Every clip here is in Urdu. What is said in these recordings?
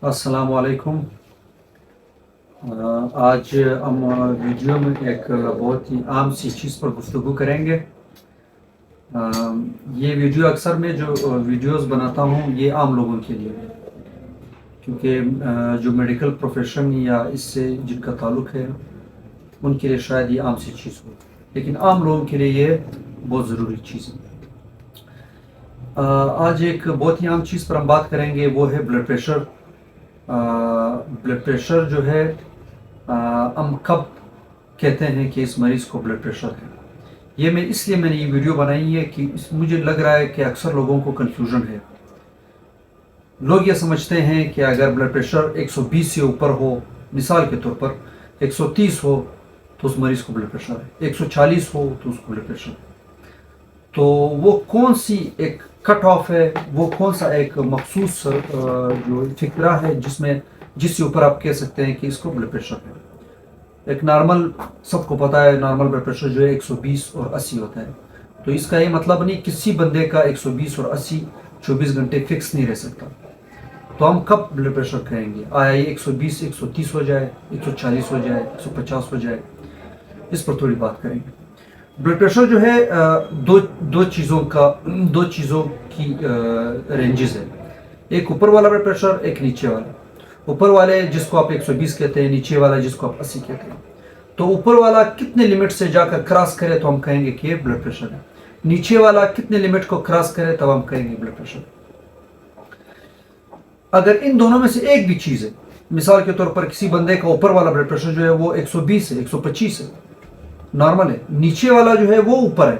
السلام علیکم۔ آج ہم ویڈیو میں ایک بہت ہی عام سی چیز پر گفتگو کریں گے۔ یہ ویڈیو اکثر میں جو ویڈیوز بناتا ہوں یہ عام لوگوں کے لیے، کیونکہ جو میڈیکل پروفیشن یا اس سے جن کا تعلق ہے ان کے لیے شاید یہ عام سی چیز ہو، لیکن عام لوگوں کے لیے یہ بہت ضروری چیز ہے۔ آج ایک بہت ہی عام چیز پر ہم بات کریں گے، وہ ہے بلڈ پریشر۔ بلڈ پریشر جو ہے ہم کب کہتے ہیں کہ اس مریض کو بلڈ پریشر ہے؟ یہ اس لیے میں نے یہ ویڈیو بنائی ہے کہ مجھے لگ رہا ہے کہ اکثر لوگوں کو کنفیوژن ہے۔ لوگ یہ سمجھتے ہیں کہ اگر بلڈ پریشر 120 سے اوپر ہو، مثال کے طور پر 130 ہو تو اس مریض کو بلڈ پریشر ہے، 140 ہو تو اس کو بلڈ پریشر ہے۔ تو وہ کون سی ایک کٹ آف ہے، وہ کون سا ایک مخصوص جو فکرہ ہے جس سے اوپر آپ کہہ سکتے ہیں کہ اس کو بلڈ پریشر ہے؟ ایک نارمل، سب کو پتا ہے نارمل بلڈ پریشر جو ہے 120 اور 80 ہوتا ہے۔ تو اس کا یہ مطلب نہیں کسی بندے کا 120 اور 80 24 گھنٹے فکس نہیں رہ سکتا۔ تو ہم کب بلڈ پریشر کہیں گے؟ آیا یہ 120 130 ہو جائے، 140 ہو جائے، 150 ہو جائے؟ اس پر تھوڑی بات کریں گے۔ بلڈ پریشر جو ہے دو چیزوں کی رینجز ہے، ایک اوپر والا بلڈ پریشر، ایک نیچے والا۔ اوپر والے جس کو آپ 120 کہتے ہیں، نیچے والا جس کو آپ 80 کہتے ہیں۔ تو اوپر والا کتنے لمٹ سے جا کر کراس کرے تو ہم کہیں گے کہ یہ بلڈ پریشر ہے، نیچے والا کتنے لمٹ کو کراس کرے تب ہم کہیں گے بلڈ پریشر۔ اگر ان دونوں میں سے ایک بھی چیز ہے، مثال کے طور پر کسی بندے کا اوپر والا بلڈ پریشر جو ہے وہ 120 ہے، 125 ہے، نارمل ہے، نیچے والا جو ہے وہ اوپر ہے،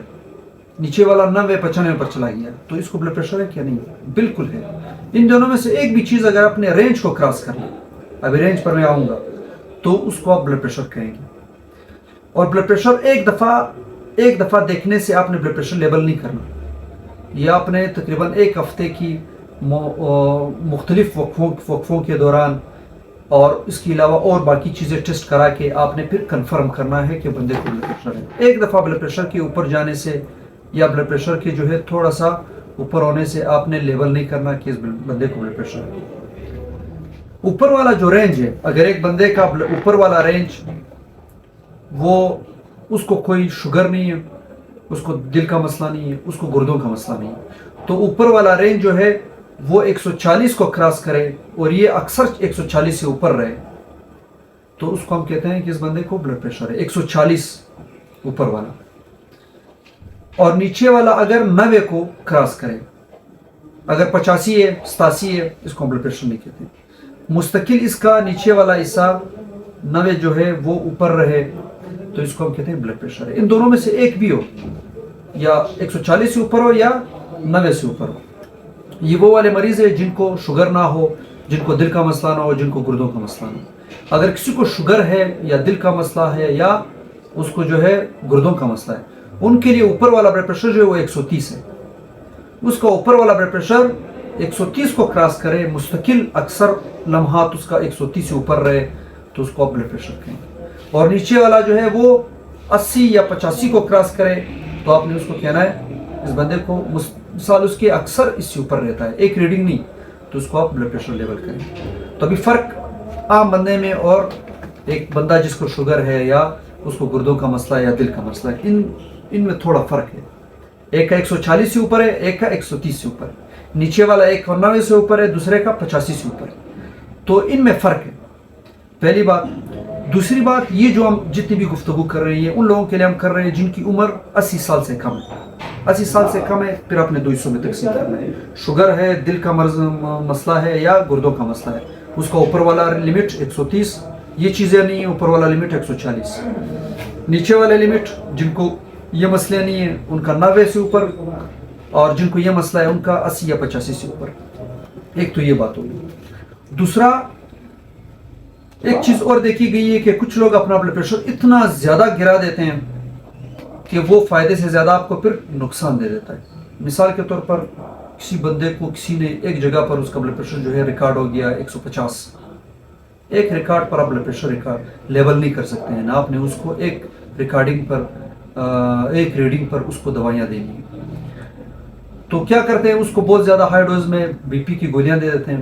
نیچے والا 90 95 پر چلا گیا، تو اس کو بلڈ پریشر ہے کیا؟ نہیں، بالکل ہے۔ ان دونوں میں سے ایک بھی چیز اگر اپنے رینج کو کراس کر لے، ابھی رینج پر میں آؤں گا، تو اس کو آپ بلڈ پریشر کہیں گے۔ اور بلڈ پریشر ایک دفعہ دیکھنے سے آپ نے بلڈ پریشر لیبل نہیں کرنا، یہ آپ نے تقریباً ایک ہفتے کی مختلف وقفوں کے دوران اور اس کے علاوہ اور باقی چیزیں ٹیسٹ کرا کے آپ نے پھر کنفرم کرنا ہے کہ بندے کو بلڈ پریشر ہے۔ ایک دفعہ بلڈ پریشر کے اوپر جانے سے یا بلڈ پریشر کے جو ہے تھوڑا سا اوپر ہونے سے آپ نے لیبل نہیں کرنا کہ اس بندے کو بلڈ پریشر ہے۔ اوپر والا جو رینج ہے، اگر ایک بندے کا اوپر والا رینج وہ اس کو کوئی شوگر نہیں ہے، اس کو دل کا مسئلہ نہیں ہے، اس کو گردوں کا مسئلہ نہیں ہے، تو اوپر والا رینج جو ہے وہ 140 کو کراس کرے اور یہ اکثر 140 سے اوپر رہے تو اس کو ہم کہتے ہیں کہ اس بندے کو بلڈ پریشر ہے، 140 اوپر والا۔ اور نیچے والا اگر 90 کو کراس کرے، اگر 85 ہے، 87 ہے، اس کو ہم بلڈ پریشر نہیں کہتے۔ مستقل اس کا نیچے والا حصہ 90 جو ہے وہ اوپر رہے تو اس کو ہم کہتے ہیں بلڈ پریشر ہے۔ ان دونوں میں سے ایک بھی ہو، یا 140 سے اوپر ہو یا 90 سے اوپر ہو۔ یہ وہ والے مریض ہے جن کو شوگر نہ ہو، جن کو دل کا مسئلہ نہ ہو، جن کو گردوں کا مسئلہ نہ ہو۔ اگر کسی کو شوگر ہے یا دل کا مسئلہ ہے یا اس کو جو ہے گردوں کا مسئلہ ہے، ان کے لیے اوپر والا بلڈ پریشر جو ہے وہ 130 ہے۔ اس کا اوپر والا بلڈ پریشر 130 کو کراس کرے، مستقل اکثر لمحات اس کا 130 سے اوپر رہے تو اس کو آپ بلڈ پریشر کہیں گے۔ اور نیچے والا جو ہے وہ 80 یا 85 کو کراس کرے تو آپ نے اس کو کہنا ہے اس بندے کو، مثال اس کے اکثر اس سے اوپر رہتا ہے، ایک ریڈنگ نہیں، تو اس کو آپ بلڈ پریشر لیول کریں۔ تو ابھی فرق عام بندے میں اور ایک بندہ جس کو شوگر ہے یا اس کو گردوں کا مسئلہ یا دل کا مسئلہ ہے، ان میں تھوڑا فرق ہے۔ ایک کا 140 سے اوپر ہے، ایک کا 130 سے اوپر ہے، نیچے والا ایک کا 90 سے اوپر ہے، دوسرے کا 85 سے اوپر ہے، تو ان میں فرق ہے، پہلی بات۔ دوسری بات، یہ جو ہم جتنی بھی گفتگو کر رہے ہیں ان لوگوں کے لیے ہم کر رہے ہیں جن کی عمر 80 سال سے کم ہے۔ 80 سال سے کم ہے پھر آپ نے دو حصوں میں تقسیم کرنا ہے، شوگر ہے، دل کا مسئلہ ہے یا گردوں کا مسئلہ ہے، اس کا اوپر والا لمٹ 130، یہ چیزیں نہیں ہیں، اوپر والا لمٹ 140۔ نیچے والے لمٹ جن کو یہ مسئلہ نہیں ہے ان کا 90 سے اوپر، اور جن کو یہ مسئلہ ہے ان کا 80 یا 85 سے اوپر۔ ایک تو یہ بات ہوگی۔ دوسرا، ایک چیز اور دیکھی گئی ہے کہ کچھ لوگ اپنا بلڈ پریشر اتنا زیادہ گرا دیتے ہیں کہ وہ فائدے سے زیادہ آپ کو پھر نقصان دے دیتا ہے۔ مثال کے طور پر کسی بندے کو کسی نے ایک جگہ پر اس کا بلڈ پریشر جو ہے ریکارڈ ہو گیا 150، ایک ریکارڈ پر آپ بلڈ پریشر ریکارڈ لیول نہیں کر سکتے ہیں، نہ آپ نے اس کو ایک ریکارڈنگ پر ایک ریڈنگ پر اس کو دوائیاں دینی ہیں۔ تو کیا کرتے ہیں، اس کو بہت زیادہ ہائی ڈوز میں بی پی کی گولیاں دے دیتے ہیں،